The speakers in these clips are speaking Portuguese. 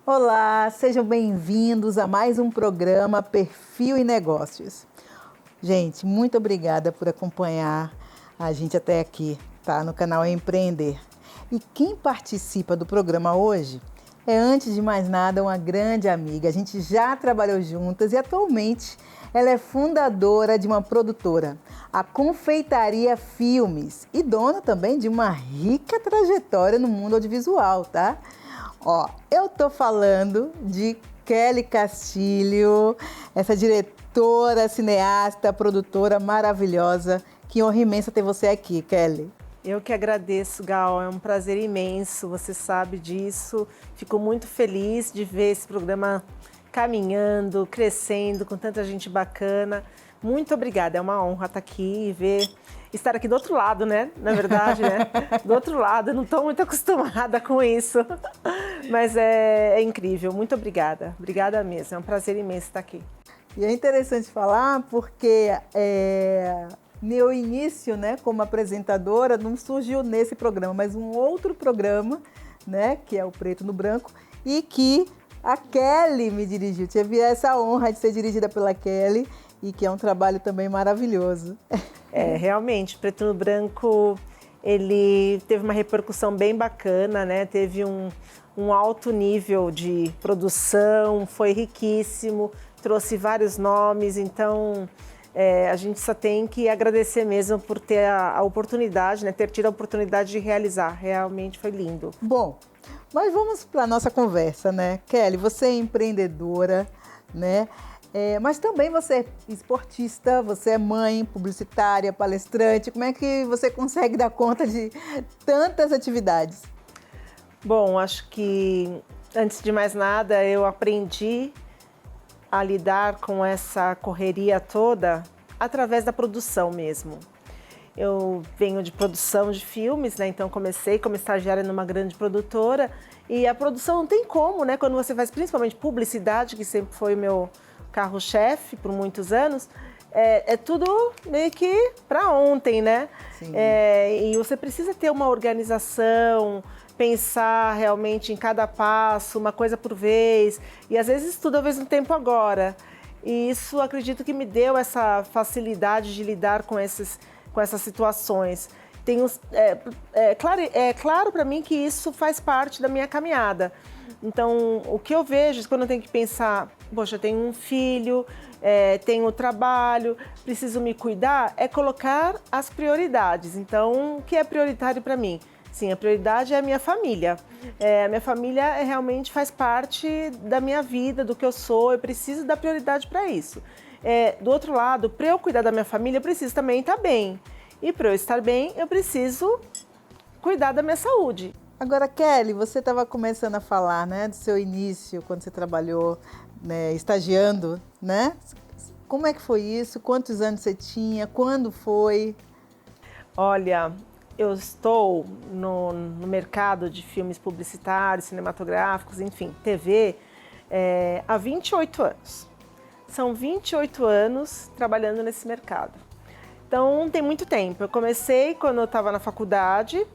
Olá, sejam bem-vindos a mais um programa Perfil e Negócios. Gente, muito obrigada por acompanhar a gente até aqui, tá? No canal Empreender. E quem participa do programa hoje é, antes de mais nada, uma grande amiga. A gente já trabalhou juntas e atualmente ela é fundadora de uma produtora, a Confeitaria Filmes, e dona também de uma rica trajetória no mundo audiovisual, tá? Ó, eu tô falando de Kelly Castilho, essa diretora, cineasta, produtora maravilhosa. Que honra imensa ter você aqui, Kelly. Eu que agradeço, Gal, é um prazer imenso, você sabe disso. Fico muito feliz de ver esse programa caminhando, crescendo, com tanta gente bacana. Muito obrigada, é uma honra estar aqui e estar aqui do outro lado, né? Na verdade, né? Do outro lado, eu não estou muito acostumada com isso, mas é incrível. Muito obrigada, obrigada mesmo, é um prazer imenso estar aqui. E é interessante falar porque meu início, né, como apresentadora não surgiu nesse programa, mas um outro programa, né, que é o Preto no Branco, e que a Kelly me dirigiu. Tive essa honra de ser dirigida pela Kelly e que é um trabalho também maravilhoso. Realmente, Preto no Branco, ele teve uma repercussão bem bacana, né? Teve um alto nível de produção, foi riquíssimo, trouxe vários nomes, então a gente só tem que agradecer mesmo por ter a oportunidade, né? Ter tido a oportunidade de realizar, realmente foi lindo. Bom, mas vamos para a nossa conversa, né? Kelly, você é empreendedora, né? Mas também você é esportista, você é mãe, publicitária, palestrante. Como é que você consegue dar conta de tantas atividades? Bom, acho que antes de mais nada eu aprendi a lidar com essa correria toda através da produção mesmo. Eu venho de produção de filmes, né? Então comecei como estagiária numa grande produtora e a produção não tem como, né? Quando você faz principalmente publicidade, que sempre foi o meu carro-chefe por muitos anos, é tudo meio que para ontem, né? Sim. E você precisa ter uma organização, pensar realmente em cada passo, uma coisa por vez, e às vezes tudo ao mesmo tempo agora. E isso acredito que me deu essa facilidade de lidar com essas situações. Claro para mim que isso faz parte da minha caminhada. Então, o que eu vejo quando eu tenho que pensar, poxa, eu tenho um filho, tenho trabalho, preciso me cuidar, é colocar as prioridades. Então, o que é prioritário para mim? Sim, a prioridade é a minha família. A minha família realmente faz parte da minha vida, do que eu sou, eu preciso dar prioridade para isso. Do outro lado, para eu cuidar da minha família, eu preciso também estar bem. E para eu estar bem, eu preciso cuidar da minha saúde. Agora, Kelly, você estava começando a falar, né, do seu início, quando você trabalhou, né, estagiando, né? Como é que foi isso? Quantos anos você tinha? Quando foi? Olha, eu estou no mercado de filmes publicitários, cinematográficos, enfim, TV, há 28 anos. São 28 anos trabalhando nesse mercado. Então, tem muito tempo. Eu comecei quando eu estava na faculdade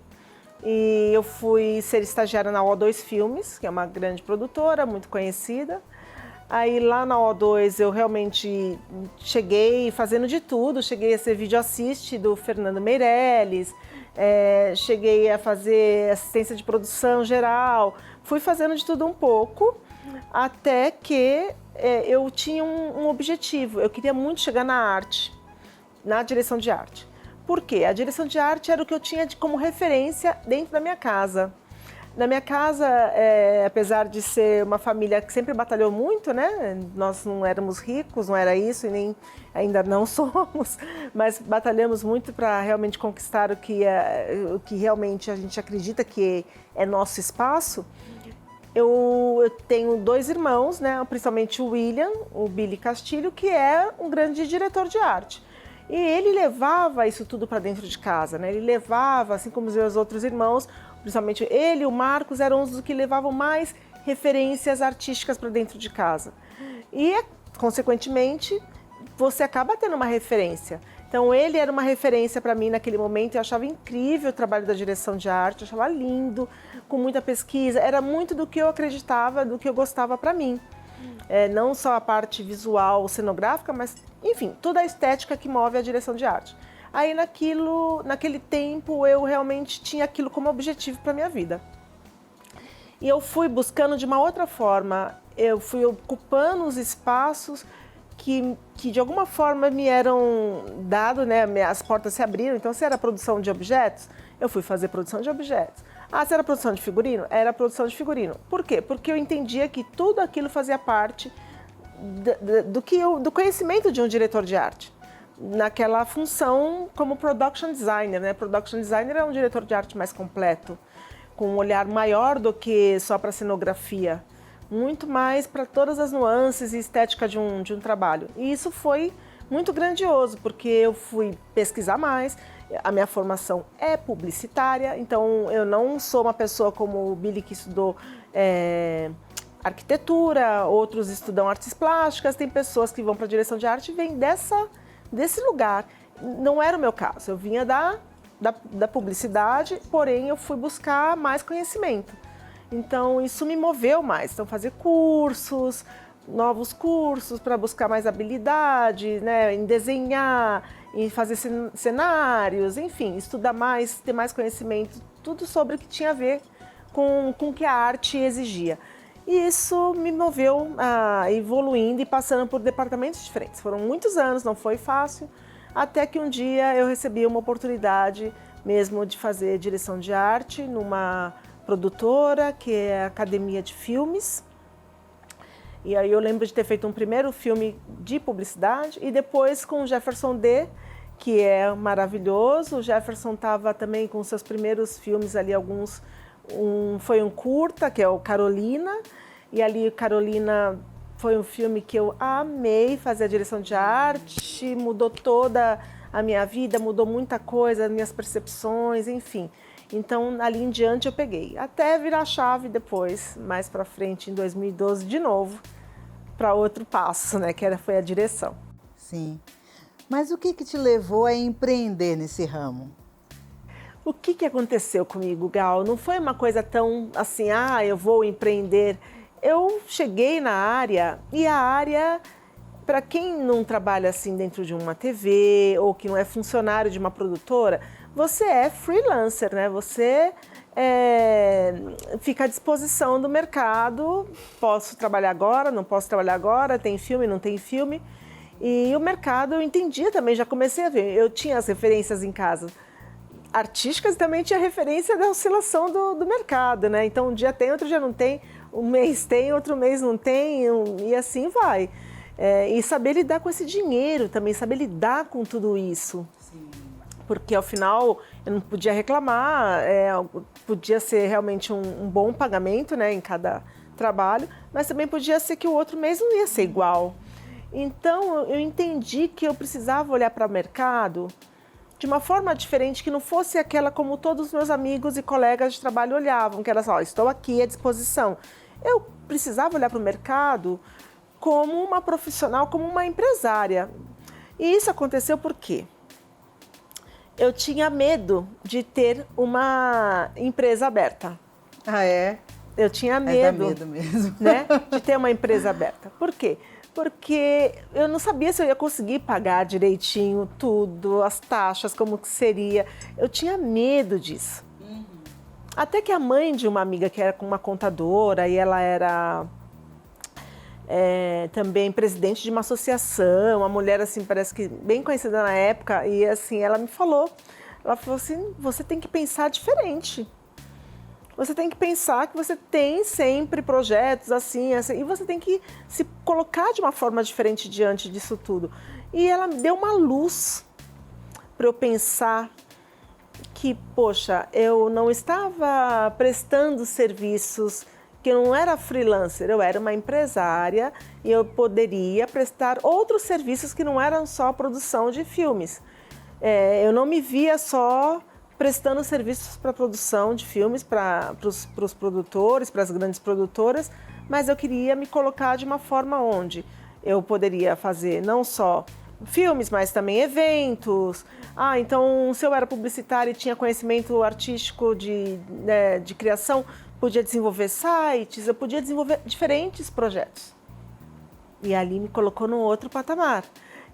e eu fui ser estagiária na O2 Filmes, que é uma grande produtora, muito conhecida. Aí lá na O2 eu realmente cheguei fazendo de tudo, cheguei a ser vídeo assist do Fernando Meirelles, cheguei a fazer assistência de produção geral, fui fazendo de tudo um pouco, até que eu tinha um objetivo, eu queria muito chegar na arte, na direção de arte. Por quê? A direção de arte era o que eu tinha como referência dentro da minha casa. Na minha casa, apesar de ser uma família que sempre batalhou muito, né? Nós não éramos ricos, não era isso e nem ainda não somos, mas batalhamos muito para realmente conquistar o que realmente a gente acredita que é nosso espaço. Eu tenho 2 irmãos, né? Principalmente o William, o Billy Castilho, que é um grande diretor de arte. E ele levava isso tudo para dentro de casa, né? Ele levava, assim como os meus outros irmãos, principalmente ele e o Marcos eram os que levavam mais referências artísticas para dentro de casa. E, consequentemente, você acaba tendo uma referência. Então ele era uma referência para mim naquele momento, eu achava incrível o trabalho da direção de arte, eu achava lindo, com muita pesquisa, era muito do que eu acreditava, do que eu gostava para mim. Não só a parte visual, cenográfica, mas, enfim, toda a estética que move a direção de arte. Aí naquele tempo eu realmente tinha aquilo como objetivo para minha vida. E eu fui buscando de uma outra forma, eu fui ocupando os espaços que de alguma forma me eram dados, né? As portas se abriram. Então, se era produção de objetos, eu fui fazer produção de objetos. Se era produção de figurino? Era produção de figurino. Por quê? Porque eu entendia que tudo aquilo fazia parte do conhecimento de um diretor de arte. Naquela função como production designer, né? Production designer é um diretor de arte mais completo, com um olhar maior do que só para cenografia. Muito mais para todas as nuances e estética de um trabalho. E isso foi muito grandioso, porque eu fui pesquisar mais, a minha formação é publicitária, então eu não sou uma pessoa como o Billy que estudou arquitetura, outros estudam artes plásticas, tem pessoas que vão para a direção de arte e vêm desse lugar. Não era o meu caso, eu vinha da publicidade, porém eu fui buscar mais conhecimento. Então, isso me moveu mais. Então, fazer cursos, novos cursos para buscar mais habilidade, né, em desenhar, em fazer cenários, enfim, estudar mais, ter mais conhecimento, tudo sobre o que tinha a ver com o que a arte exigia. E isso me moveu evoluindo e passando por departamentos diferentes. Foram muitos anos, não foi fácil, até que um dia eu recebi uma oportunidade mesmo de fazer direção de arte numa produtora, que é a Academia de Filmes. E aí eu lembro de ter feito um primeiro filme de publicidade e depois com o Jefferson D, que é maravilhoso. O Jefferson estava também com seus primeiros filmes ali, foi um curta, que é o Carolina, e ali Carolina foi um filme que eu amei fazer a direção de arte, mudou toda a minha vida, mudou muita coisa, minhas percepções, enfim. Então, ali em diante eu peguei, até virar a chave depois, mais para frente, em 2012, de novo, para outro passo, né, foi a direção. Sim. Mas o que te levou a empreender nesse ramo? O que aconteceu comigo, Gal? Não foi uma coisa tão assim, eu vou empreender. Eu cheguei na área, e a área, para quem não trabalha assim dentro de uma TV, ou que não é funcionário de uma produtora, você é freelancer, né? Você fica à disposição do mercado. Posso trabalhar agora, não posso trabalhar agora, tem filme, não tem filme. E o mercado eu entendia também, já comecei a ver. Eu tinha as referências em casa artísticas e também tinha referência da oscilação do mercado, né? Então um dia tem, outro dia não tem, um mês tem, outro mês não tem, e assim vai. E saber lidar com esse dinheiro também, saber lidar com tudo isso. Sim. Porque ao final eu não podia reclamar, podia ser realmente um bom pagamento, né, em cada trabalho, mas também podia ser que o outro mês não ia ser igual. Então eu entendi que eu precisava olhar para o mercado de uma forma diferente, que não fosse aquela como todos os meus amigos e colegas de trabalho olhavam, que era só, estou aqui à disposição. Eu precisava olhar para o mercado como uma profissional, como uma empresária. E isso aconteceu por quê? Eu tinha medo de ter uma empresa aberta. Ah, é? Eu tinha medo, dá medo mesmo. Né, de ter uma empresa aberta. Por quê? Porque eu não sabia se eu ia conseguir pagar direitinho tudo, as taxas, como que seria. Eu tinha medo disso. Uhum. Até que a mãe de uma amiga que era uma contadora, e ela era também presidente de uma associação, uma mulher assim, parece que bem conhecida na época, e assim, ela falou assim, você tem que pensar diferente. Você tem que pensar que você tem sempre projetos assim, e você tem que se colocar de uma forma diferente diante disso tudo. E ela me deu uma luz para eu pensar que, poxa, eu não estava prestando serviços, que eu não era freelancer, eu era uma empresária e eu poderia prestar outros serviços que não eram só a produção de filmes. Eu não me via só prestando serviços para a produção de filmes para os produtores, para as grandes produtoras, mas eu queria me colocar de uma forma onde eu poderia fazer não só filmes, mas também eventos. Então, se eu era publicitária e tinha conhecimento artístico de criação, podia desenvolver sites, eu podia desenvolver diferentes projetos. E ali me colocou num outro patamar.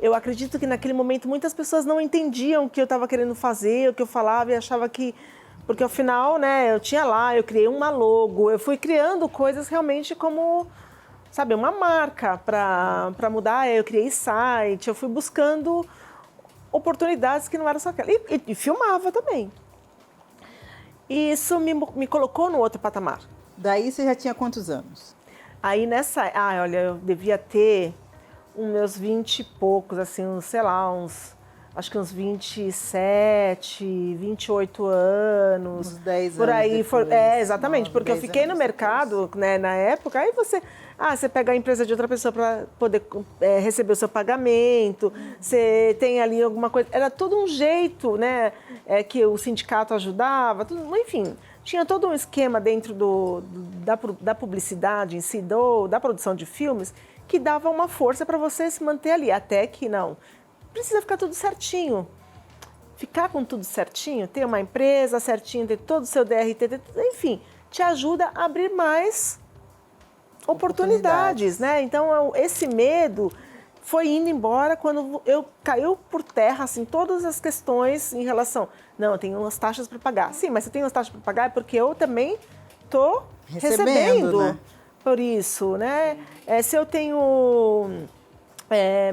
Eu acredito que naquele momento muitas pessoas não entendiam o que eu estava querendo fazer, o que eu falava, e achava que... Porque ao final, né, eu criei uma logo, eu fui criando coisas realmente como, sabe, uma marca para mudar. Eu criei site, eu fui buscando oportunidades que não eram só aquela. E filmava também. E isso me colocou no outro patamar. Daí você já tinha quantos anos? Aí olha, eu devia ter uns meus 20 e poucos, assim, acho que uns 27, 28 anos. Uns 10 por aí anos depois, exatamente, 9, porque eu 10 fiquei no anos mercado, depois. né, na época, aí você pega a empresa de outra pessoa para poder receber o seu pagamento, você tem ali alguma coisa, era todo um jeito, né, que o sindicato ajudava, tudo, enfim, tinha todo um esquema dentro da publicidade em si, da produção de filmes, que dava uma força para você se manter ali, até que não. Precisa ficar tudo certinho. Ficar com tudo certinho, ter uma empresa certinho, ter todo o seu DRT, enfim, te ajuda a abrir mais oportunidades, né? Então, esse medo foi indo embora quando caiu por terra, assim, todas as questões em relação... Não, eu tenho umas taxas para pagar. Sim, mas você tem umas taxas para pagar é porque eu também estou recebendo né? por isso, né? Se eu tenho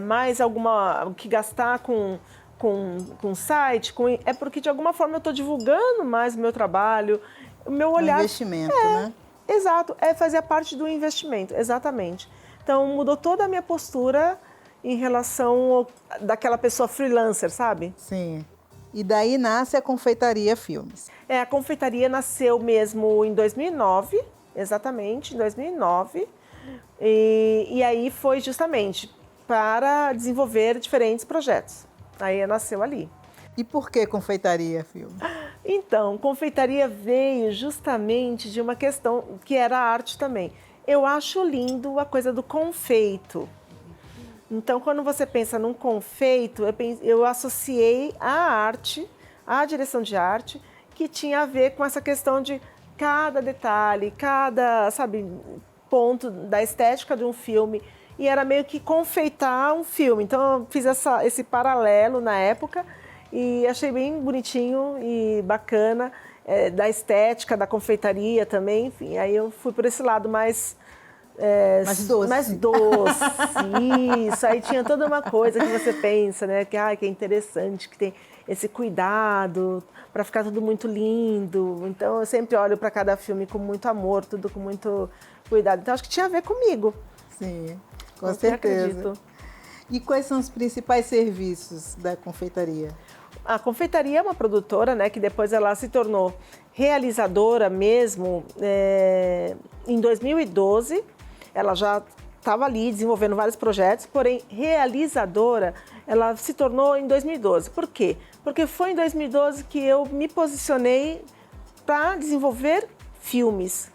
mais alguma que gastar com site, é porque de alguma forma eu estou divulgando mais o meu trabalho, o meu olhar... investimento, né? Exato, fazia parte do investimento, exatamente. Então mudou toda a minha postura em relação daquela pessoa freelancer, sabe? Sim. E daí nasce a Confeitaria Filmes. A confeitaria nasceu mesmo em 2009, exatamente, em 2009. E aí foi justamente para desenvolver diferentes projetos. Aí nasceu ali. E por que Confeitaria Filmes? Então, confeitaria veio justamente de uma questão que era a arte também. Eu acho lindo a coisa do confeito. Então, quando você pensa num confeito, eu associei a arte, a direção de arte, que tinha a ver com essa questão de cada detalhe, cada, sabe, ponto da estética de um filme. E era meio que confeitar um filme. Então, eu fiz esse paralelo na época e achei bem bonitinho e bacana, da estética, da confeitaria também. Enfim, aí eu fui por esse lado mais doce. Mais doce, isso. Aí tinha toda uma coisa que você pensa, né? Que é interessante, que tem esse cuidado para ficar tudo muito lindo. Então, eu sempre olho para cada filme com muito amor, tudo com muito cuidado. Então, acho que tinha a ver comigo. Sim, com certeza. Acredito. E quais são os principais serviços da confeitaria? A confeitaria é uma produtora, né, que depois ela se tornou realizadora mesmo em 2012. Ela já estava ali desenvolvendo vários projetos, porém realizadora ela se tornou em 2012. Por quê? Porque foi em 2012 que eu me posicionei para desenvolver filmes,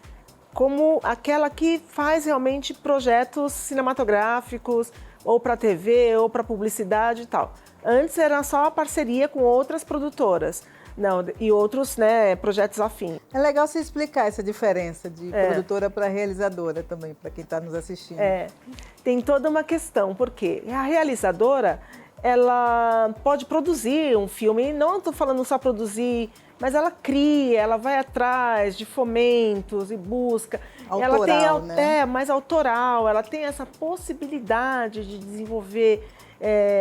como aquela que faz realmente projetos cinematográficos, ou para TV, ou para publicidade e tal. Antes era só a parceria com outras produtoras. Não, e outros, né, projetos afins. É legal você explicar essa diferença de produtora para realizadora também, para quem está nos assistindo. Tem toda uma questão, porque a realizadora, ela pode produzir um filme, e não estou falando só produzir, mas ela cria, ela vai atrás de fomentos e busca. Autoral, ela tem, né? Mais autoral, ela tem essa possibilidade de desenvolver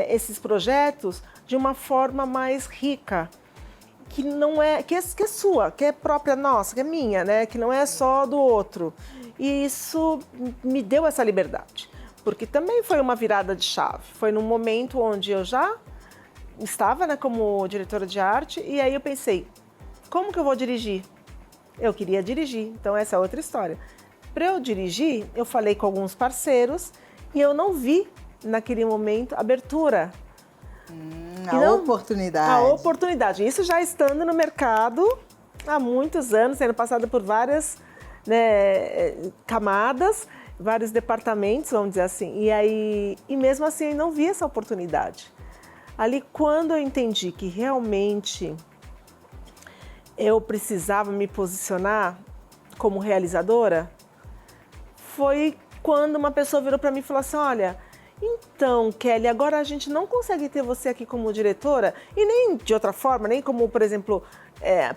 esses projetos de uma forma mais rica. Que não que é sua, que é própria nossa, que é minha, né? Que não é só do outro. E isso me deu essa liberdade, porque também foi uma virada de chave. Foi num momento onde eu já estava, né, como diretora de arte, e aí eu pensei, como que eu vou dirigir? Eu queria dirigir, então essa é outra história. Para eu dirigir, eu falei com alguns parceiros e eu não vi naquele momento abertura. Oportunidade. A oportunidade. Isso já estando no mercado há muitos anos, sendo passada por várias, né, camadas, vários departamentos, vamos dizer assim, e mesmo assim eu não vi essa oportunidade. Ali, quando eu entendi que realmente eu precisava me posicionar como realizadora, foi quando uma pessoa virou para mim e falou assim, olha, então, Kelly, agora a gente não consegue ter você aqui como diretora e nem de outra forma, nem como, por exemplo,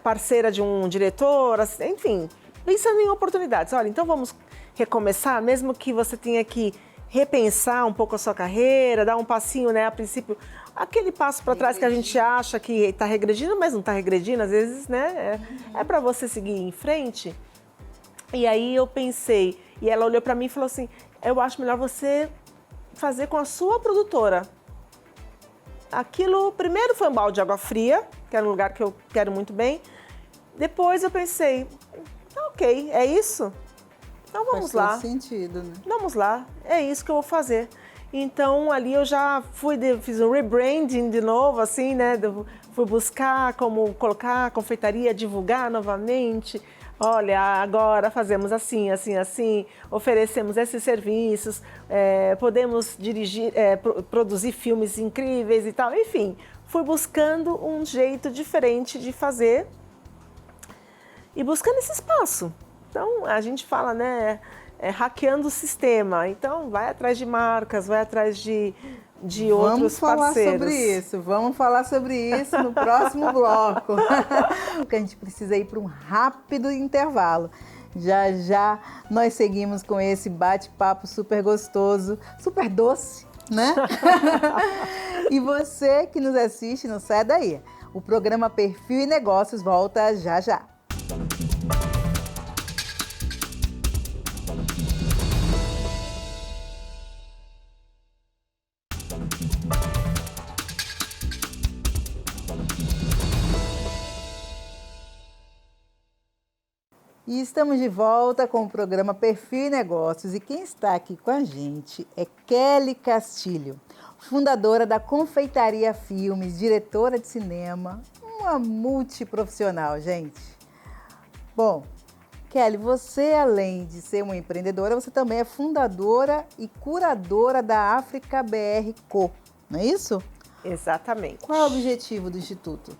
parceira de um diretor, enfim, pensando em oportunidades. Olha, então vamos recomeçar, mesmo que você tenha que repensar um pouco a sua carreira, dar um passinho, né, a princípio, aquele passo para trás que a gente acha que está regredindo, mas não está regredindo, às vezes, né, é para você seguir em frente. E aí eu pensei, e ela olhou para mim e falou assim, eu acho melhor você fazer com a sua produtora. Aquilo, primeiro foi um balde de água fria, que era um lugar que eu quero muito bem. Depois eu pensei, ok, é isso? Então vamos lá. Faz todo sentido, né? Vamos lá, é isso que eu vou fazer. Então ali eu já fiz um rebranding de novo, assim, né? Fui buscar como colocar a confeitaria, divulgar novamente. Olha, agora fazemos assim, assim, assim, oferecemos esses serviços, podemos dirigir, produzir filmes incríveis e tal. Enfim, fui buscando um jeito diferente de fazer e buscando esse espaço. Então, a gente fala, né, hackeando o sistema. Então, vai atrás de marcas, vai atrás de outros parceiros. Vamos falar sobre isso no próximo bloco. Porque a gente precisa ir para um rápido intervalo. Já já nós seguimos com esse bate-papo super gostoso, super doce, né? E você que nos assiste, não sai daí. O programa Perfil e Negócios volta já já. E estamos de volta com o programa Perfil e Negócios. E quem está aqui com a gente é Kelly Castilho, fundadora da Confeitaria Filmes, diretora de cinema, uma multiprofissional, gente. Bom, Kelly, você, além de ser uma empreendedora, você também é fundadora e curadora da África BR Co, não é isso? Exatamente. Qual é o objetivo do Instituto?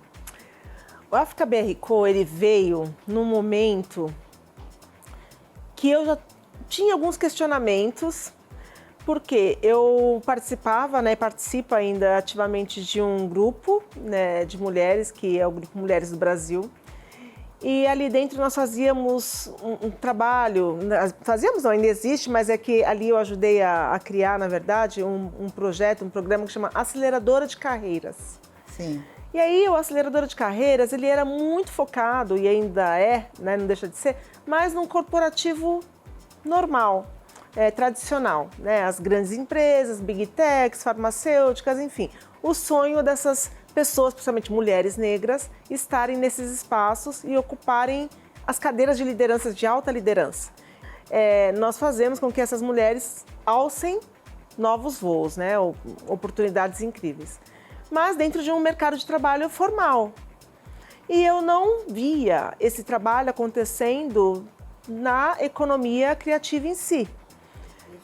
O África BR Co, ele veio num momento que eu já tinha alguns questionamentos, porque eu participava, né, participo ainda ativamente de um grupo, né, de mulheres, que é o Grupo Mulheres do Brasil, e ali dentro nós fazíamos um trabalho, fazíamos não, ainda existe, mas é que ali eu ajudei a criar, na verdade, um projeto, um programa que chama Aceleradora de Carreiras. Sim. E aí o Aceleradora de Carreiras, ele era muito focado, e ainda é, né, não deixa de ser, mas num corporativo normal, tradicional, né? As grandes empresas, big techs, farmacêuticas, enfim. O sonho dessas pessoas, principalmente mulheres negras, estarem nesses espaços e ocuparem as cadeiras de liderança, de alta liderança. Nós fazemos com que essas mulheres alcem novos voos, né? Oportunidades incríveis. Mas dentro de um mercado de trabalho formal. E eu não via esse trabalho acontecendo na economia criativa em si.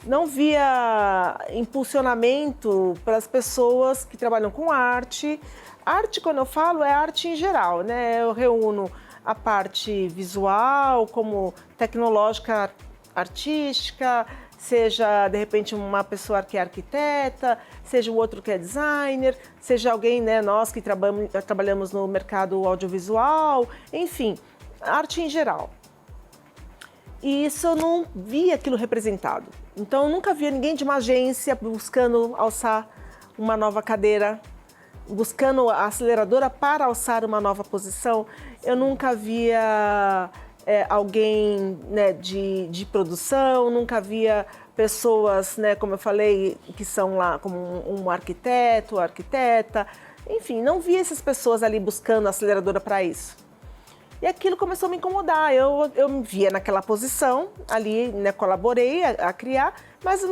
Não via impulsionamento para as pessoas que trabalham com arte. Arte, quando eu falo, é arte em geral, né? Eu reúno a parte visual, como tecnológica, artística, seja, de repente, uma pessoa que é arquiteta, seja o outro que é designer, seja alguém, né, nós que trabalhamos no mercado audiovisual, enfim, arte em geral. E isso eu não via aquilo representado. Então, eu nunca via ninguém de uma agência buscando alçar uma nova cadeira, buscando a aceleradora para alçar uma nova posição. Eu nunca via alguém, né, de produção, nunca via pessoas, né, como eu falei, que são lá como um arquiteto, arquiteta, enfim, não via essas pessoas ali buscando a aceleradora para isso. E aquilo começou a me incomodar, eu me via naquela posição, ali, né, colaborei a criar, mas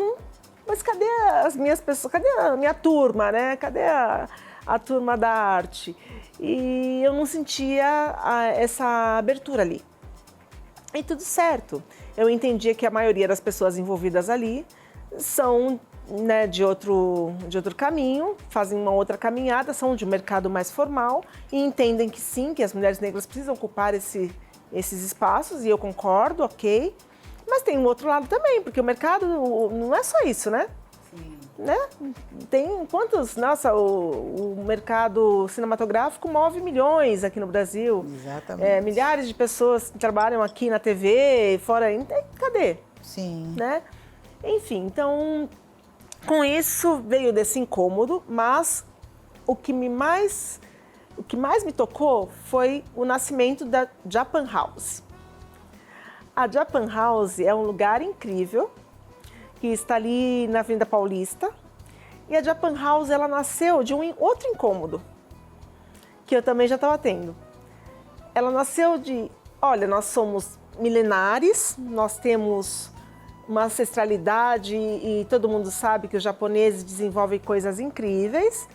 cadê as minhas pessoas, cadê a minha turma, né, cadê a turma da arte? E eu não sentia essa abertura ali. E tudo certo. Eu entendia que a maioria das pessoas envolvidas ali são, né, de outro caminho, fazem uma outra caminhada, são de um mercado mais formal e entendem que sim, que as mulheres negras precisam ocupar esses espaços, e eu concordo, ok. Mas tem um outro lado também, porque o mercado não é só isso, né? Sim. Né? Tem quantos... Nossa, o mercado cinematográfico move milhões aqui no Brasil. Exatamente. Milhares de pessoas que trabalham aqui na TV, fora... Cadê? Sim. Né? Enfim, então, com isso veio desse incômodo, mas o que mais me tocou foi o nascimento da Japan House. A Japan House é um lugar incrível, que está ali na Avenida Paulista. E a Japan House, ela nasceu de um outro incômodo, que eu também já estava tendo. Ela nasceu de, olha, nós somos milenares, nós temos uma ancestralidade e todo mundo sabe que os japoneses desenvolvem coisas incríveis,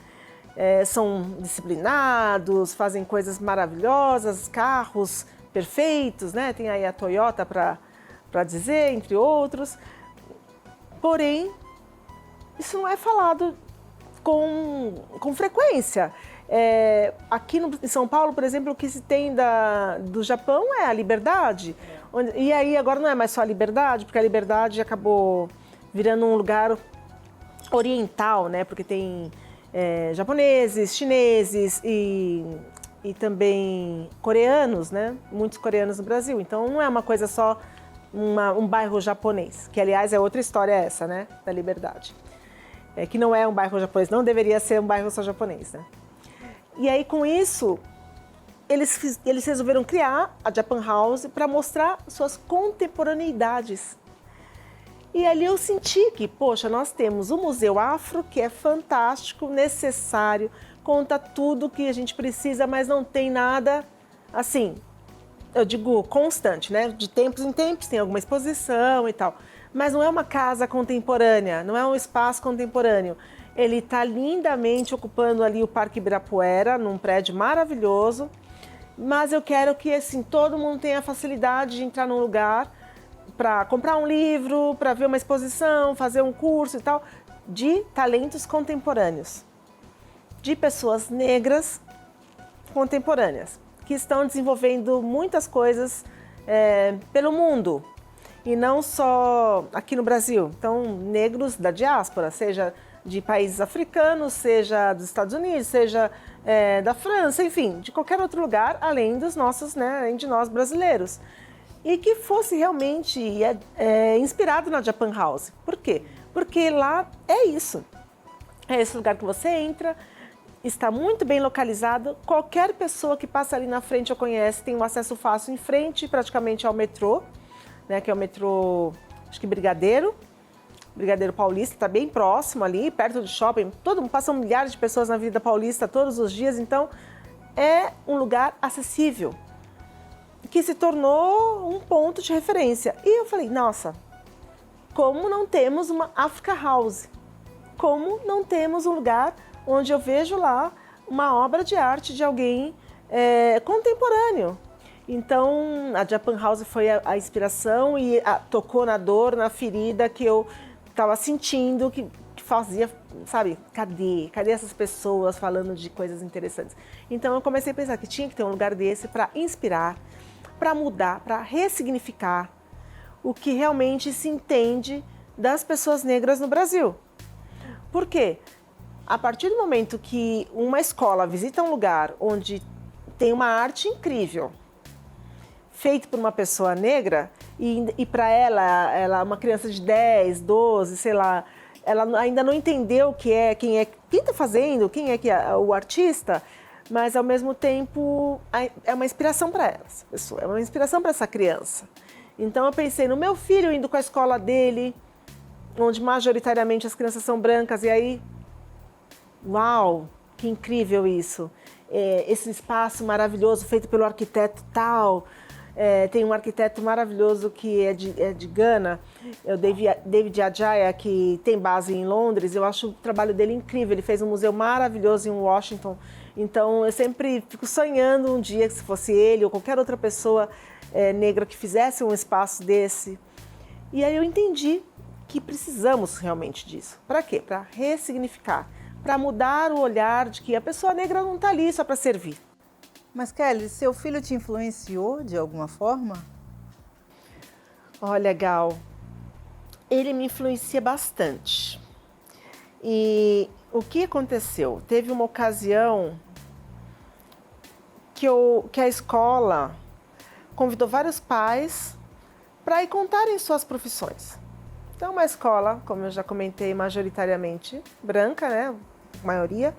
são disciplinados, fazem coisas maravilhosas, carros perfeitos, né? Tem aí a Toyota para dizer, entre outros. Porém, isso não é falado com frequência. Aqui em São Paulo, por exemplo, o que se tem do Japão é a liberdade. E aí agora não é mais só a liberdade, porque a liberdade acabou virando um lugar oriental, né? Porque tem japoneses, chineses e também coreanos, né? Muitos coreanos no Brasil. Então não é uma coisa só um bairro japonês, que aliás é outra história essa, né? Da liberdade. Que não é um bairro japonês, não deveria ser um bairro só japonês, né? E aí com isso, eles resolveram criar a Japan House para mostrar suas contemporaneidades. E ali eu senti que, poxa, nós temos o Museu Afro, que é fantástico, necessário, conta tudo que a gente precisa, mas não tem nada, assim, eu digo constante, né? De tempos em tempos tem alguma exposição e tal. Mas não é uma casa contemporânea, não é um espaço contemporâneo. Ele está lindamente ocupando ali o Parque Ibirapuera, num prédio maravilhoso. Mas eu quero que, assim, todo mundo tenha facilidade de entrar num lugar para comprar um livro, para ver uma exposição, fazer um curso e tal, de talentos contemporâneos, de pessoas negras contemporâneas, que estão desenvolvendo muitas coisas pelo mundo, e não só aqui no Brasil. Então, negros da diáspora, seja de países africanos, seja dos Estados Unidos, seja da França, enfim, de qualquer outro lugar, além dos nossos, né, além de nós brasileiros. E que fosse realmente inspirado na Japan House. Por quê? Porque lá é isso. É esse lugar que você entra, está muito bem localizado, qualquer pessoa que passa ali na frente ou conhece, tem um acesso fácil em frente praticamente ao metrô, né, que é o metrô, acho que Brigadeiro Paulista, está bem próximo ali, perto do shopping, passam milhares de pessoas na Avenida Paulista todos os dias, então é um lugar acessível, que se tornou um ponto de referência. E eu falei, nossa, como não temos uma Africa House? Como não temos um lugar onde eu vejo lá uma obra de arte de alguém contemporâneo? Então, a Japan House foi a inspiração e tocou na dor, na ferida que eu estava sentindo, que fazia, sabe, cadê essas pessoas falando de coisas interessantes? Então, eu comecei a pensar que tinha que ter um lugar desse para inspirar, para mudar, para ressignificar o que realmente se entende das pessoas negras no Brasil. Por quê? A partir do momento que uma escola visita um lugar onde tem uma arte incrível, feito por uma pessoa negra, e para ela, uma criança de 10, 12, sei lá, ela ainda não entendeu quem está fazendo, quem é o artista, mas ao mesmo tempo é uma inspiração para essa pessoa, é uma inspiração para essa criança. Então eu pensei no meu filho indo com a escola dele, onde majoritariamente as crianças são brancas, e aí, uau, que incrível isso! Esse espaço maravilhoso feito pelo arquiteto tal. Tem um arquiteto maravilhoso que é de Gana, é o David Adjaye, que tem base em Londres. Eu acho o trabalho dele incrível. Ele fez um museu maravilhoso em Washington. Então, eu sempre fico sonhando um dia que se fosse ele ou qualquer outra pessoa negra que fizesse um espaço desse. E aí eu entendi que precisamos realmente disso. Para quê? Para ressignificar, para mudar o olhar de que a pessoa negra não está ali só para servir. Mas, Kelly, seu filho te influenciou de alguma forma? Olha, Gal, ele me influencia bastante. E o que aconteceu? Teve uma ocasião que a escola convidou vários pais para ir contarem suas profissões. Então, uma escola, como eu já comentei, majoritariamente branca, né, maioria.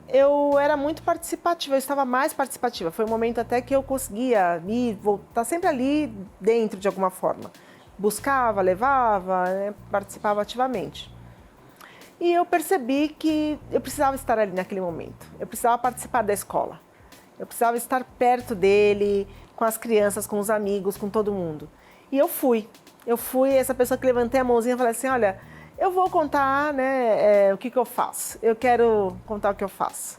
Eu era muito participativa, eu estava mais participativa. Foi um momento até que eu conseguia voltar sempre ali dentro de alguma forma. Buscava, levava, né, participava ativamente. E eu percebi que eu precisava estar ali naquele momento. Eu precisava participar da escola. Eu precisava estar perto dele, com as crianças, com os amigos, com todo mundo. E eu fui. Eu fui essa pessoa que levantei a mãozinha e falei assim, olha, eu vou contar, né, o que eu faço. Eu quero contar o que eu faço.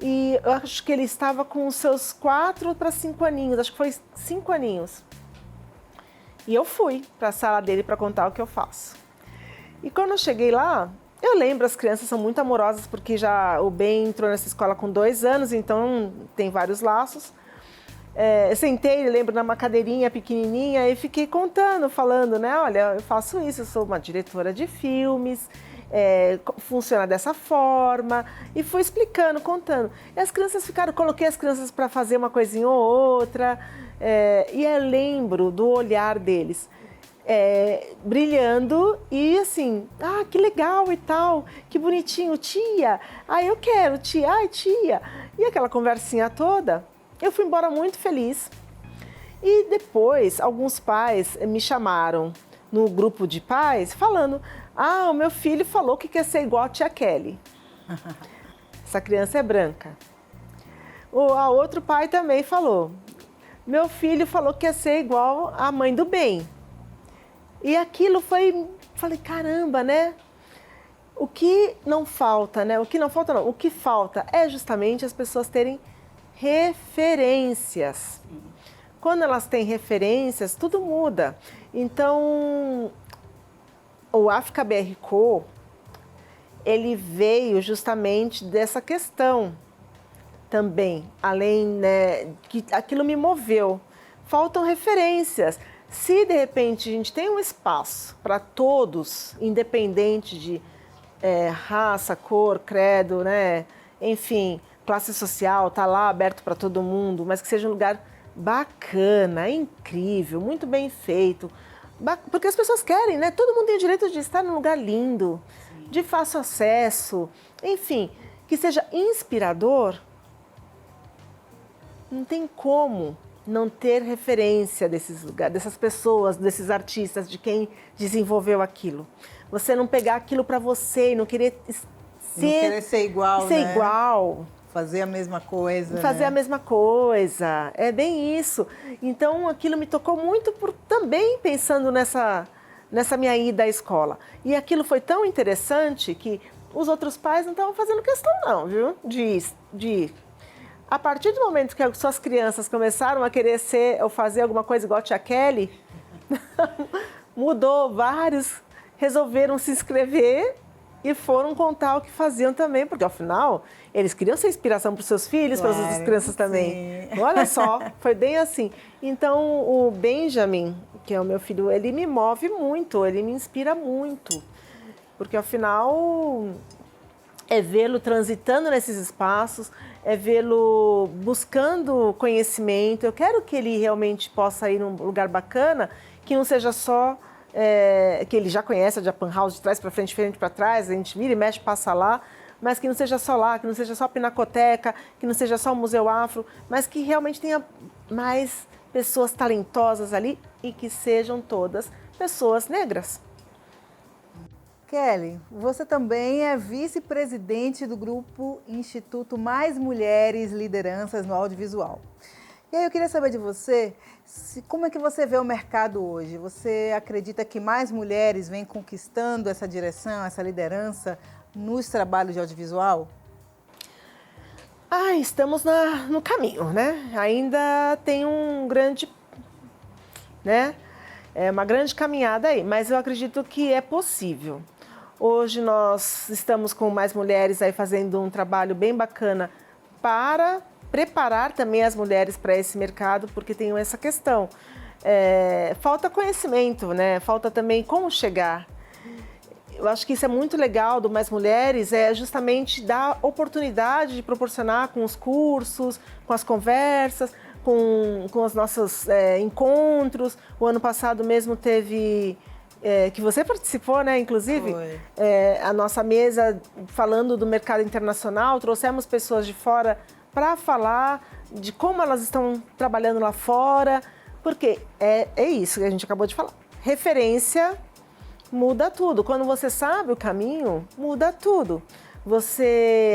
E eu acho que ele estava com os seus 4 para 5 aninhos, acho que foi 5 aninhos. E eu fui para a sala dele para contar o que eu faço. E quando eu cheguei lá, eu lembro, as crianças são muito amorosas, porque já o Ben entrou nessa escola com 2 anos, então tem vários laços. Eu sentei, lembro, numa cadeirinha pequenininha e fiquei contando, falando, né? Olha, eu faço isso, eu sou uma diretora de filmes, funciona dessa forma. E fui explicando, contando. E as crianças ficaram, coloquei as crianças para fazer uma coisinha ou outra. E eu lembro do olhar deles. Brilhando e assim, que legal e tal, que bonitinho, tia, eu quero, tia, ai tia. E aquela conversinha toda, eu fui embora muito feliz. E depois, alguns pais me chamaram no grupo de pais, falando, o meu filho falou que quer ser igual a tia Kelly. Essa criança é branca. A outro pai também falou, meu filho falou que quer ser igual a mãe do bem. E aquilo falei, caramba, né? O que não falta, né? O que falta é justamente as pessoas terem referências. Quando elas têm referências, tudo muda. Então, o África BR Co, ele veio justamente dessa questão também, além, né, que aquilo me moveu. Faltam referências. Se, de repente, a gente tem um espaço para todos, independente de raça, cor, credo, né? Enfim, classe social, tá lá aberto para todo mundo, mas que seja um lugar bacana, incrível, muito bem feito. Porque as pessoas querem, né? Todo mundo tem o direito de estar num lugar lindo, de fácil acesso, enfim, que seja inspirador. Não tem como não ter referência desses lugares, dessas pessoas, desses artistas, de quem desenvolveu aquilo. Você não pegar aquilo para você e não querer ser igual, ser né? igual. Fazer a mesma coisa. Fazer a mesma coisa. É bem isso. Então, aquilo me tocou muito também pensando nessa minha ida à escola. E aquilo foi tão interessante que os outros pais não estavam fazendo questão não, viu? De a partir do momento que as suas crianças começaram a querer ser ou fazer alguma coisa igual a tia Kelly, mudou, vários resolveram se inscrever e foram contar o que faziam também, porque afinal eles queriam ser inspiração para os seus filhos, para as outras crianças também. Sim. Olha só, foi bem assim. Então o Benjamin, que é o meu filho, ele me move muito, ele me inspira muito, porque afinal é vê-lo transitando nesses espaços, é vê-lo buscando conhecimento. Eu quero que ele realmente possa ir num lugar bacana, que não seja só, que ele já conhece a Japan House de trás para frente, frente para trás, a gente vira e mexe, passa lá, mas que não seja só lá, que não seja só a Pinacoteca, que não seja só o Museu Afro, mas que realmente tenha mais pessoas talentosas ali e que sejam todas pessoas negras. Kelly, você também é vice-presidente do grupo Instituto Mais Mulheres Lideranças no Audiovisual. E aí eu queria saber de você, como é que você vê o mercado hoje? Você acredita que mais mulheres vêm conquistando essa direção, essa liderança nos trabalhos de audiovisual? Estamos no caminho, né? Ainda tem uma grande caminhada aí, mas eu acredito que é possível. Hoje nós estamos com mais mulheres aí fazendo um trabalho bem bacana para preparar também as mulheres para esse mercado, porque tem essa questão. Falta conhecimento, né? Falta também como chegar. Eu acho que isso é muito legal do Mais Mulheres, é justamente dar oportunidade de proporcionar com os cursos, com as conversas, com os nossos encontros. O ano passado mesmo teve, que você participou, né, inclusive, a nossa mesa falando do mercado internacional, trouxemos pessoas de fora para falar de como elas estão trabalhando lá fora, porque é isso que a gente acabou de falar. Referência muda tudo. Quando você sabe o caminho, muda tudo.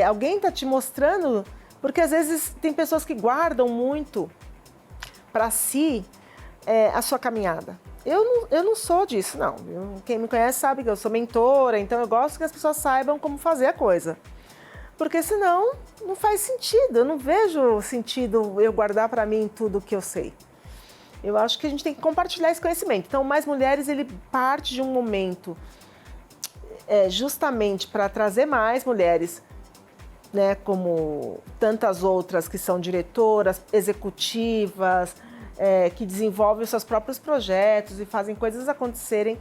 Alguém está te mostrando, porque às vezes tem pessoas que guardam muito para si a sua caminhada. Eu não sou disso, não. Quem me conhece sabe que eu sou mentora, então eu gosto que as pessoas saibam como fazer a coisa. Porque senão não faz sentido, eu não vejo sentido eu guardar para mim tudo o que eu sei. Eu acho que a gente tem que compartilhar esse conhecimento. Então, o Mais Mulheres, ele parte de um momento justamente para trazer mais mulheres, né, como tantas outras que são diretoras, executivas, que desenvolvem os seus próprios projetos e fazem coisas acontecerem.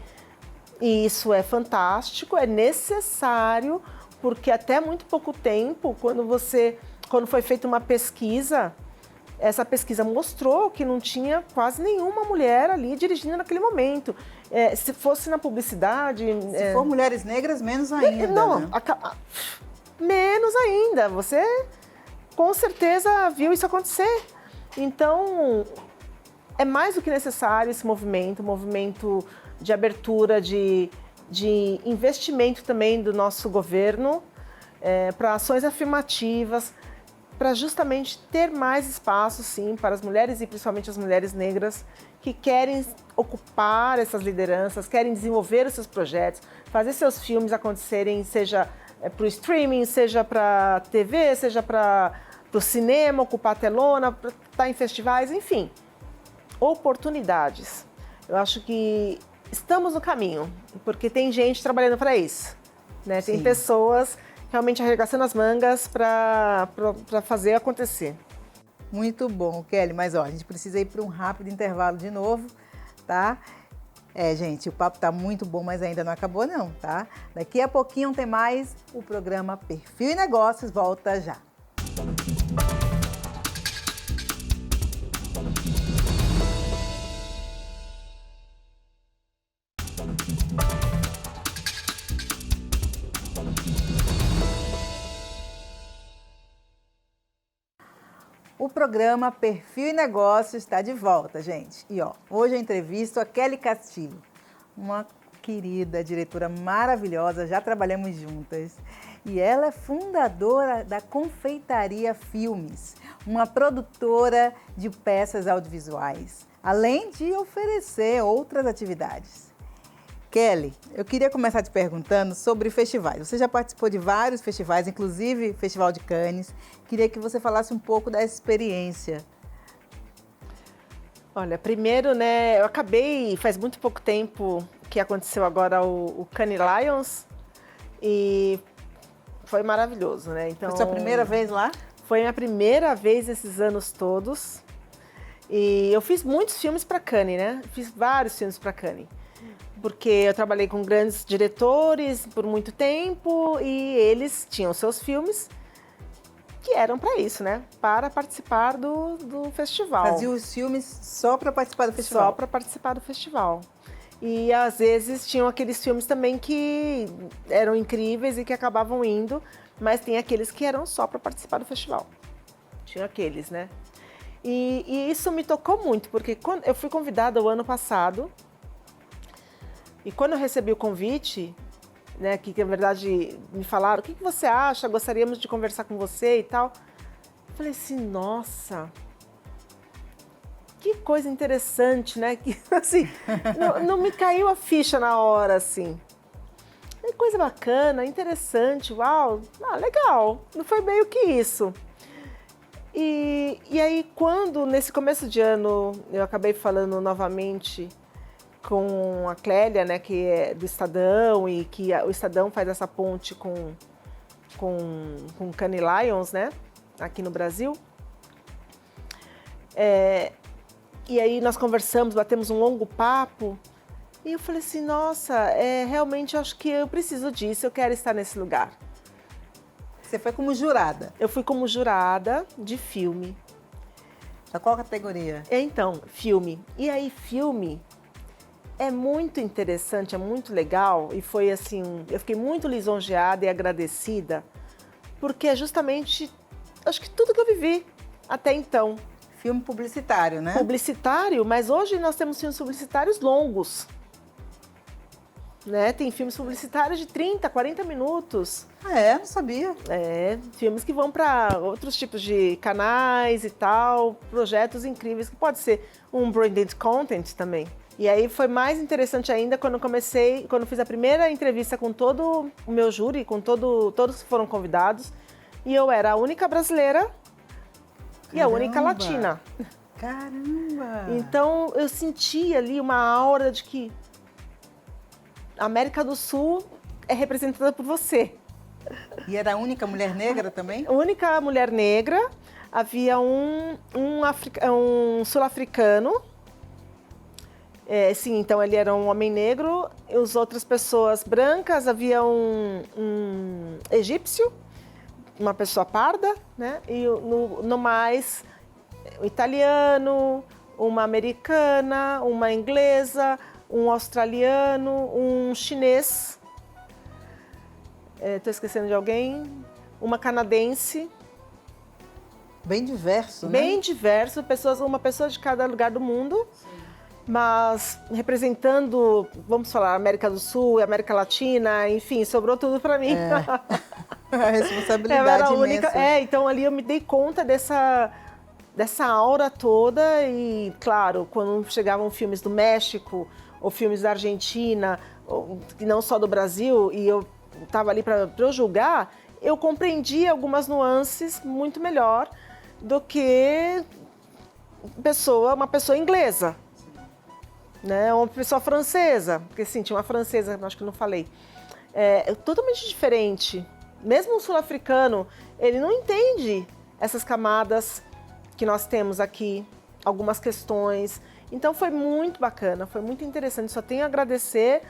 E isso é fantástico, é necessário, porque até muito pouco tempo, quando foi feita uma pesquisa, essa pesquisa mostrou que não tinha quase nenhuma mulher ali dirigindo naquele momento. Se fosse na publicidade... Se for mulheres negras, menos ainda. Não, né? Menos ainda. Você com certeza viu isso acontecer. Então, é mais do que necessário esse movimento, de abertura, de investimento também do nosso governo para ações afirmativas, para justamente ter mais espaço, sim, para as mulheres e principalmente as mulheres negras que querem ocupar essas lideranças, querem desenvolver os seus projetos, fazer seus filmes acontecerem, seja para o streaming, seja para a TV, seja para o cinema, ocupar a telona, para estar em festivais, enfim, oportunidades. Eu acho que estamos no caminho, porque tem gente trabalhando para isso, né? Tem pessoas realmente arregaçando as mangas para fazer acontecer. Muito bom, Kelly, mas a gente precisa ir para um rápido intervalo de novo, tá? Gente, o papo tá muito bom, mas ainda não acabou não, tá? Daqui a pouquinho tem mais, o programa Perfil e Negócios volta já. O programa Perfil e Negócios está de volta, gente. E hoje eu entrevisto a Kelly Castilho, uma querida diretora maravilhosa, já trabalhamos juntas. E ela é fundadora da Confeitaria Filmes, uma produtora de peças audiovisuais, além de oferecer outras atividades. Kelly, eu queria começar te perguntando sobre festivais. Você já participou de vários festivais, inclusive Festival de Cannes. Queria que você falasse um pouco dessa experiência. Olha, primeiro, né, eu acabei, faz muito pouco tempo que aconteceu agora o Cannes Lions e foi maravilhoso, né? Então, foi sua primeira vez lá? Foi minha primeira vez esses anos todos. E eu fiz muitos filmes para Cannes, né? Fiz vários filmes para Cannes. Porque eu trabalhei com grandes diretores por muito tempo e eles tinham seus filmes que eram para isso, né? Para participar do festival. Fazia os filmes só para participar do festival? Só para participar do festival. E às vezes tinham aqueles filmes também que eram incríveis e que acabavam indo, mas tem aqueles que eram só para participar do festival. Tinha aqueles, né? E isso me tocou muito, porque quando eu fui convidada o ano passado. E quando eu recebi o convite, né, que na verdade me falaram, o que você acha? Gostaríamos de conversar com você e tal. Eu falei assim, nossa, que coisa interessante, né? Que, assim, não me caiu a ficha na hora, assim. Que coisa bacana, interessante, uau, legal. Não foi meio que isso. E aí, quando, nesse começo de ano, eu acabei falando novamente com a Clélia, né, que é do Estadão, e que o Estadão faz essa ponte com Cannes Lions, né, aqui no Brasil. E aí nós conversamos, batemos um longo papo, e eu falei assim, nossa, realmente eu acho que eu preciso disso, eu quero estar nesse lugar. Você foi como jurada? Eu fui como jurada de filme. Da qual categoria? Então, filme. E aí, filme é muito interessante, é muito legal, e foi assim, eu fiquei muito lisonjeada e agradecida, porque é justamente, acho que tudo que eu vivi até então. Filme publicitário, né? Publicitário, mas hoje nós temos filmes publicitários longos. Né? Tem filmes publicitários de 30, 40 minutos. Ah, não sabia. Filmes que vão para outros tipos de canais e tal, projetos incríveis, que pode ser um branded content também. E aí foi mais interessante ainda quando fiz a primeira entrevista com todo o meu júri, com todos que foram convidados, e eu era a única brasileira e a única latina. Caramba! Então eu senti ali uma aura de que a América do Sul é representada por você. E era a única mulher negra também? A única mulher negra. Havia um sul-africano. Sim, então ele era um homem negro. E as outras pessoas brancas, havia um egípcio, uma pessoa parda, né? E no mais, um italiano, uma americana, uma inglesa, um australiano, um chinês, estou esquecendo de alguém, uma canadense. Bem diverso, né? Bem diverso, uma pessoa de cada lugar do mundo. Sim. Mas representando, vamos falar, América do Sul, América Latina, enfim, sobrou tudo para mim. A responsabilidade era única. Então ali eu me dei conta dessa aura toda e, claro, quando chegavam filmes do México ou filmes da Argentina, e não só do Brasil, e eu estava ali para eu julgar, eu compreendi algumas nuances muito melhor do que uma pessoa inglesa, né? Uma pessoa francesa, porque sim, tinha uma francesa, acho que não falei. É totalmente diferente. Mesmo um sul-africano, ele não entende essas camadas que nós temos aqui, algumas questões. Então foi muito bacana, foi muito interessante. Só tenho a agradecer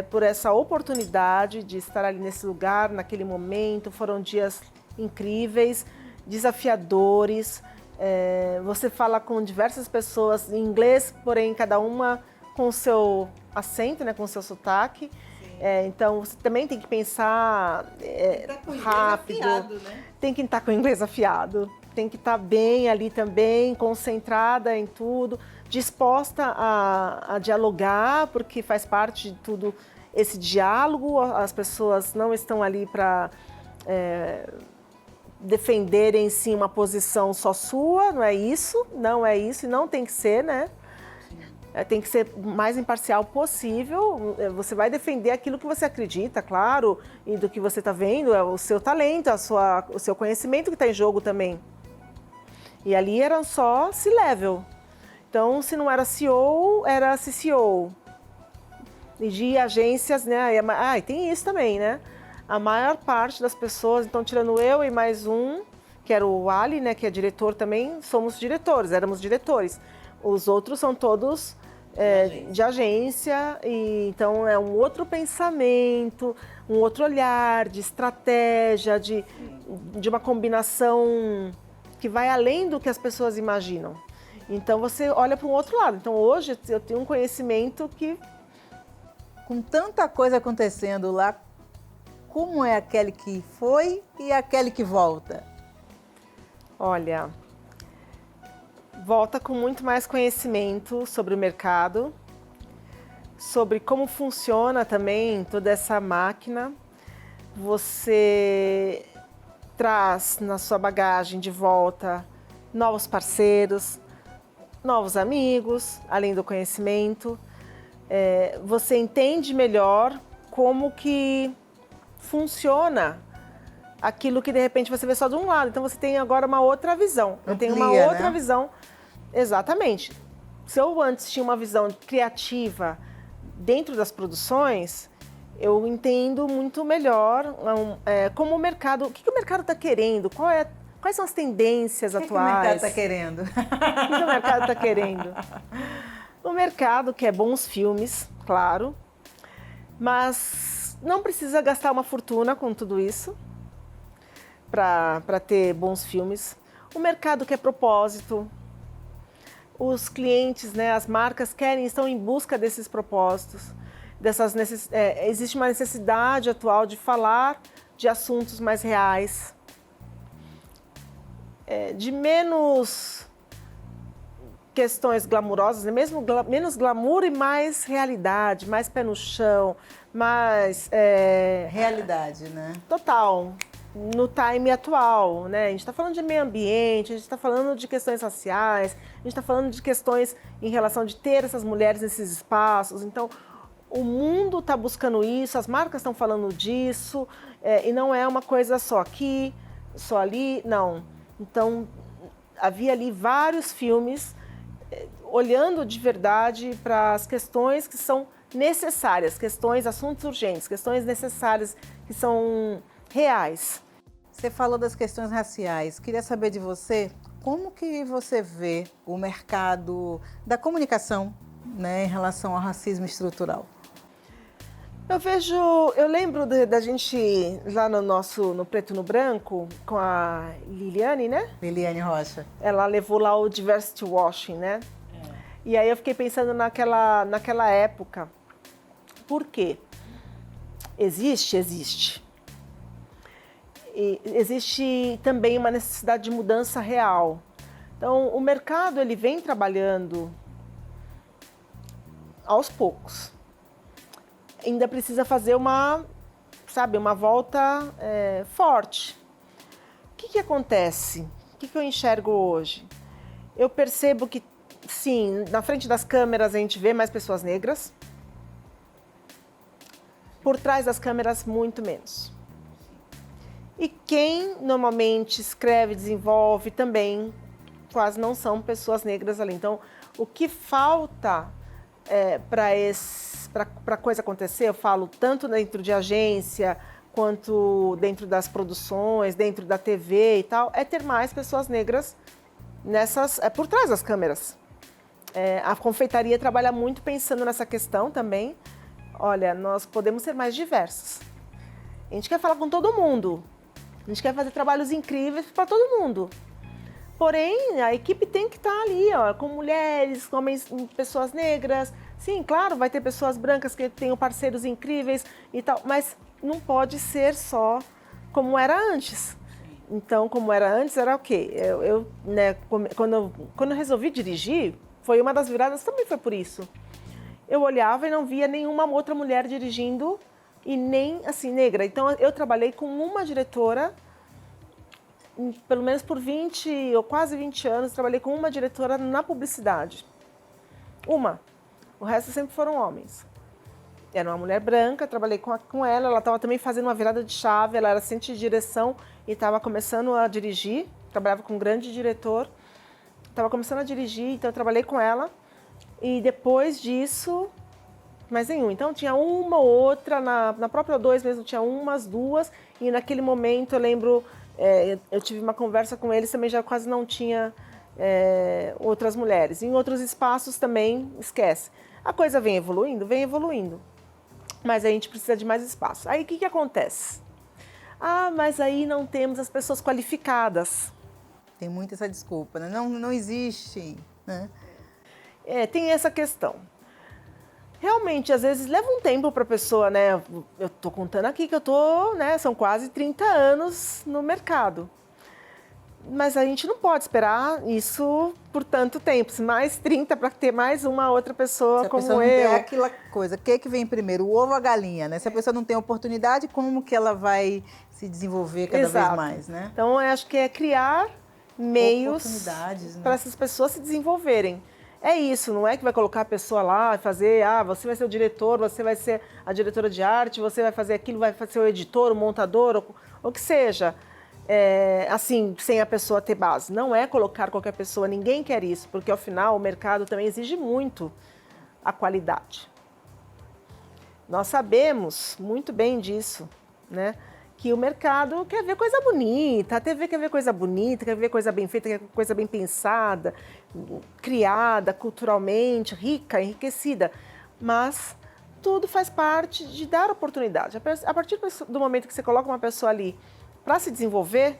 por essa oportunidade de estar ali nesse lugar, naquele momento. Foram dias incríveis, desafiadores. Você fala com diversas pessoas em inglês, porém cada uma com o seu acento, né, com o seu sotaque. Então você também tem que pensar rápido, afiado, né? Tem que estar com o inglês afiado. Tem que estar bem ali também, concentrada em tudo, disposta a dialogar, porque faz parte de tudo esse diálogo. As pessoas não estão ali para defenderem sim uma posição só sua, não é isso e não tem que ser, né? Tem que ser o mais imparcial possível. Você vai defender aquilo que você acredita, claro, e do que você está vendo, é o seu talento, o seu conhecimento que está em jogo também. E ali eram só C-level. Então, se não era CEO, era CCO. E de agências, né? E tem isso também, né? A maior parte das pessoas, então tirando eu e mais um, que era o Ali, né? Que é diretor também, éramos diretores. Os outros são todos de agência, e então é um outro pensamento, um outro olhar de estratégia, de uma combinação que vai além do que as pessoas imaginam. Então você olha para um outro lado. Então hoje eu tenho um conhecimento que... Com tanta coisa acontecendo lá, como é aquele que foi e aquele que volta? Olha, volta com muito mais conhecimento sobre o mercado, sobre como funciona também toda essa máquina. Você traz na sua bagagem de volta novos parceiros, novos amigos, além do conhecimento. Você entende melhor como que funciona aquilo que de repente você vê só de um lado. Então você tem agora uma outra visão. Eu tenho uma outra visão. Exatamente. Se eu antes tinha uma visão criativa dentro das produções, eu entendo muito melhor como o mercado, o que o mercado está querendo, quais são as tendências atuais. O que o mercado está querendo? O que o mercado está querendo? O mercado quer bons filmes, claro, mas não precisa gastar uma fortuna com tudo isso para ter bons filmes. O mercado quer propósito. Os clientes, né, as marcas estão em busca desses propósitos. Existe uma necessidade atual de falar de assuntos mais reais, de menos questões glamourosas, né? Menos glamour e mais realidade, mais pé no chão, mais... realidade, né? Total, no time atual, né? A gente está falando de meio ambiente, a gente está falando de questões raciais, a gente está falando de questões em relação de ter essas mulheres nesses espaços. Então, o mundo está buscando isso, as marcas estão falando disso, e não é uma coisa só aqui, só ali, não. Então, havia ali vários filmes olhando de verdade para as questões que são necessárias, assuntos urgentes, questões necessárias que são reais. Você falou das questões raciais. Queria saber de você, como que você vê o mercado da comunicação, né, em relação ao racismo estrutural? Eu lembro da gente lá no Preto no Branco, com a Liliane, né? Liliane Rocha. Ela levou lá o Diversity Washing, né? E aí eu fiquei pensando naquela época. Por quê? Existe. E existe também uma necessidade de mudança real. Então, o mercado ele vem trabalhando aos poucos. Ainda precisa fazer uma volta forte. O que acontece? O que eu enxergo hoje? Eu percebo que, sim, na frente das câmeras a gente vê mais pessoas negras. Por trás das câmeras, muito menos. E quem normalmente escreve, desenvolve também, quase não são pessoas negras ali. Então, o que falta para a coisa acontecer, eu falo tanto dentro de agência, quanto dentro das produções, dentro da TV e tal, é ter mais pessoas negras por trás das câmeras. A confeitaria trabalha muito pensando nessa questão também. Olha, nós podemos ser mais diversos. A gente quer falar com todo mundo. A gente quer fazer trabalhos incríveis para todo mundo. Porém, a equipe tem que estar ali, com mulheres, com homens, pessoas negras. Sim, claro, vai ter pessoas brancas que tenham parceiros incríveis e tal, mas não pode ser só como era antes. Então, como era antes, era o quê? Quando eu resolvi dirigir, foi uma das viradas, também foi por isso. Eu olhava e não via nenhuma outra mulher dirigindo e nem, assim, negra. Então, eu trabalhei com uma diretora, pelo menos por 20 ou quase 20 anos, trabalhei com uma diretora na publicidade. Uma. O resto sempre foram homens. Era uma mulher branca, trabalhei com ela, ela estava também fazendo uma virada de chave, ela era assistente de direção e estava começando a dirigir, trabalhava com um grande diretor, estava começando a dirigir, então eu trabalhei com ela. E depois disso, mais nenhum. Então tinha uma ou outra, na própria O2 mesmo tinha umas, duas, e naquele momento eu lembro, eu tive uma conversa com eles, também já quase não tinha outras mulheres. Em outros espaços também, esquece. A coisa vem evoluindo, mas a gente precisa de mais espaço. Aí o que acontece? Mas aí não temos as pessoas qualificadas. Tem muito essa desculpa, né? Não existe, né? Tem essa questão. Realmente, às vezes, leva um tempo para a pessoa, né? Eu estou contando aqui que são quase 30 anos no mercado. Mas a gente não pode esperar isso por tanto tempo, mais 30 para ter mais uma outra pessoa como eu. Se a pessoa não tem aquela coisa, o que vem primeiro, o ovo ou a galinha, né? Se a pessoa não tem oportunidade, como que ela vai se desenvolver cada vez mais, né? Então, eu acho que é criar meios para essas pessoas se desenvolverem. é isso, não é que vai colocar a pessoa lá e fazer, você vai ser o diretor, você vai ser a diretora de arte, você vai fazer aquilo, vai ser o editor, o montador, ou que seja, assim, sem a pessoa ter base. Não é colocar qualquer pessoa, ninguém quer isso, porque ao final o mercado também exige muito a qualidade. Nós sabemos muito bem disso, né? Que o mercado quer ver coisa bonita, a TV quer ver coisa bonita, quer ver coisa bem feita, quer ver coisa bem pensada, criada culturalmente, rica, enriquecida. Mas tudo faz parte de dar oportunidade. A partir do momento que você coloca uma pessoa ali para se desenvolver,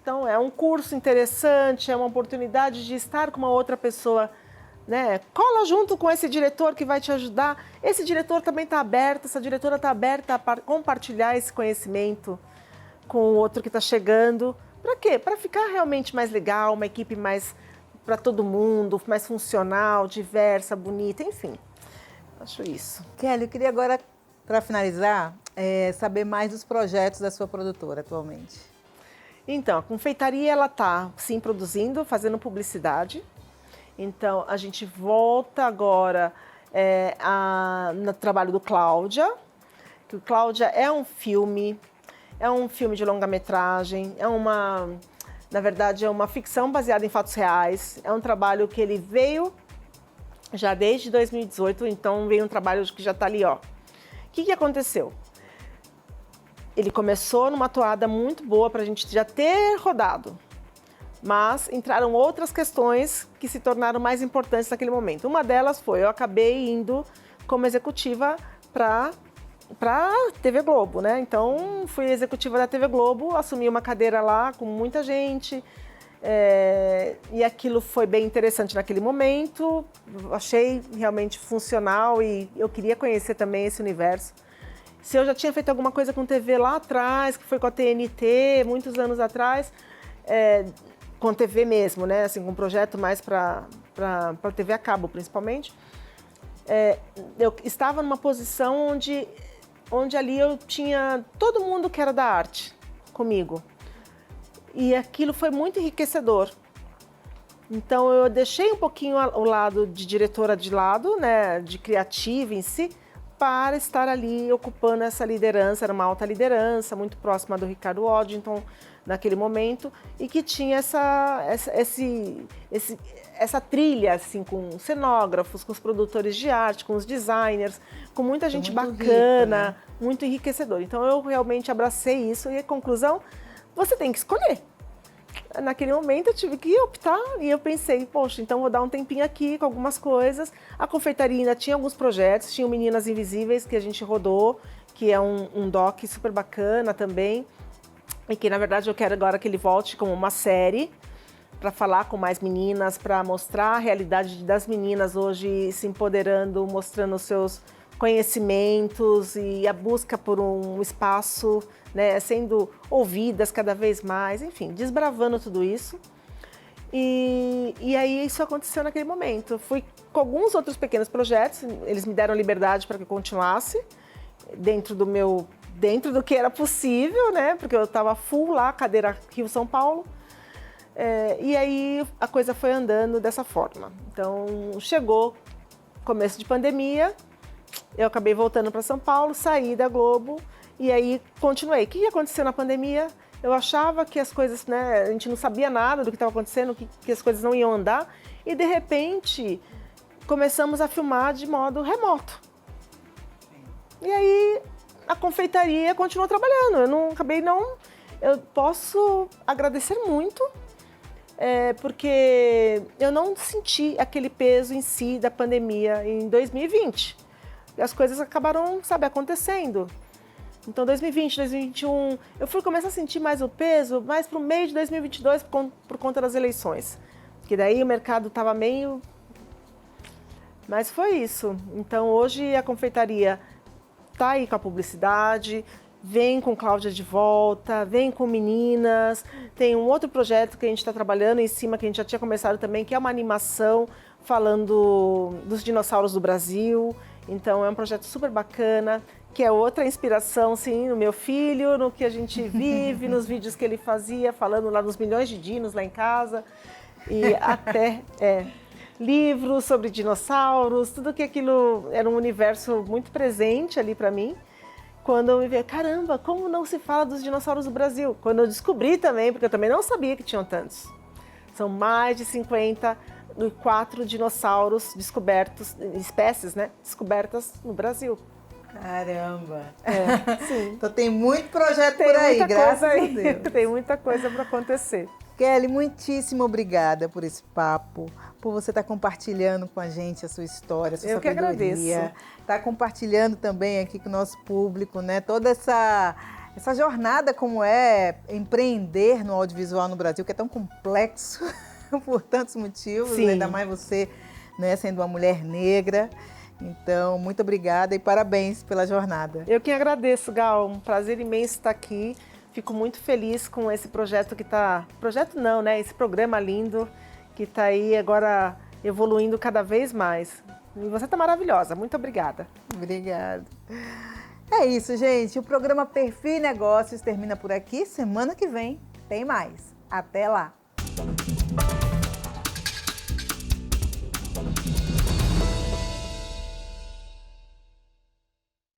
então é um curso interessante, é uma oportunidade de estar com uma outra pessoa, né? Cola junto com esse diretor que vai te ajudar. Esse diretor também está aberto, essa diretora está aberta a compartilhar esse conhecimento com o outro que está chegando. Para quê? Para ficar realmente mais legal, uma equipe mais para todo mundo, mais funcional, diversa, bonita, enfim. Acho isso. Kelly, eu queria agora, para finalizar, saber mais dos projetos da sua produtora atualmente. Então, a confeitaria ela está sim produzindo, fazendo publicidade. Então, a gente volta agora no trabalho do Cláudia, que o Cláudia é um filme de longa-metragem, na verdade, é uma ficção baseada em fatos reais, é um trabalho que ele veio já desde 2018, então veio um trabalho que já está ali, ó. O que aconteceu? Ele começou numa toada muito boa para a gente já ter rodado. Mas entraram outras questões que se tornaram mais importantes naquele momento. Uma delas foi, eu acabei indo como executiva para a TV Globo, né? Então, fui executiva da TV Globo, assumi uma cadeira lá com muita gente, e aquilo foi bem interessante naquele momento, achei realmente funcional e eu queria conhecer também esse universo. Se eu já tinha feito alguma coisa com TV lá atrás, que foi com a TNT, muitos anos atrás, com TV mesmo, né? Assim, com um projeto mais para TV a cabo, principalmente. Eu estava numa posição onde ali eu tinha todo mundo que era da arte comigo. E aquilo foi muito enriquecedor. Então, eu deixei um pouquinho o lado de diretora de lado, né? De criativa em si, para estar ali ocupando essa liderança. Era uma alta liderança, muito próxima do Ricardo Waddington, naquele momento, e que tinha essa trilha assim, com cenógrafos, com os produtores de arte, com os designers, com muita gente bacana, rico, né? Muito enriquecedor. Então eu realmente abracei isso e a conclusão, você tem que escolher. Naquele momento eu tive que optar e eu pensei, poxa, então vou dar um tempinho aqui com algumas coisas. A confeitaria ainda tinha alguns projetos, tinha o Meninas Invisíveis que a gente rodou, que é um doc super bacana também. E que, na verdade, eu quero agora que ele volte como uma série para falar com mais meninas, para mostrar a realidade das meninas hoje se empoderando, mostrando os seus conhecimentos e a busca por um espaço, né, sendo ouvidas cada vez mais, enfim, desbravando tudo isso. E aí isso aconteceu naquele momento. Eu fui com alguns outros pequenos projetos, eles me deram liberdade para que eu continuasse dentro do que era possível, né? Porque eu estava full lá, cadeira Rio-São Paulo. E aí a coisa foi andando dessa forma. Então, chegou começo de pandemia, eu acabei voltando para São Paulo, saí da Globo e aí continuei. O que aconteceu na pandemia? Eu achava que as coisas, né? A gente não sabia nada do que estava acontecendo, que as coisas não iam andar. E, de repente, começamos a filmar de modo remoto. E aí a confeitaria continuou trabalhando. Eu posso agradecer muito, porque eu não senti aquele peso em si da pandemia em 2020. E as coisas acabaram, acontecendo. Então, 2020, 2021, eu fui começar a sentir mais o peso, mais para o meio de 2022 por conta das eleições. Que daí o mercado estava meio... Mas foi isso. Então, hoje a confeitaria está aí com a publicidade, vem com Cláudia de volta, vem com meninas. Tem um outro projeto que a gente está trabalhando em cima, que a gente já tinha começado também, que é uma animação falando dos dinossauros do Brasil. Então é um projeto super bacana, que é outra inspiração, sim, no meu filho, no que a gente vive, nos vídeos que ele fazia, falando lá dos milhões de dinos lá em casa. E livros sobre dinossauros, tudo que aquilo era um universo muito presente ali para mim. Quando eu me vi, caramba, como não se fala dos dinossauros do Brasil? Quando eu descobri também, porque eu também não sabia que tinham tantos. São mais de 54 dinossauros descobertos, espécies, né? Descobertas no Brasil. Caramba! Sim. Então tem muito projeto por aí, graças a Deus. Tem muita coisa para acontecer. Kelly, muitíssimo obrigada por esse papo, por você estar compartilhando com a gente a sua história, a sua sabedoria. Eu que agradeço. Estar compartilhando também aqui com o nosso público, né? Toda essa jornada como é empreender no audiovisual no Brasil, que é tão complexo por tantos motivos, Sim. Ainda mais você, né, sendo uma mulher negra. Então, muito obrigada e parabéns pela jornada. Eu que agradeço, Gal. Um prazer imenso estar aqui. Fico muito feliz com esse projeto que está... Projeto não, né? Esse programa lindo que está aí agora evoluindo cada vez mais. E você está maravilhosa. Muito obrigada. Obrigada. É isso, gente. O programa Perfil e Negócios termina por aqui. Semana que vem tem mais. Até lá!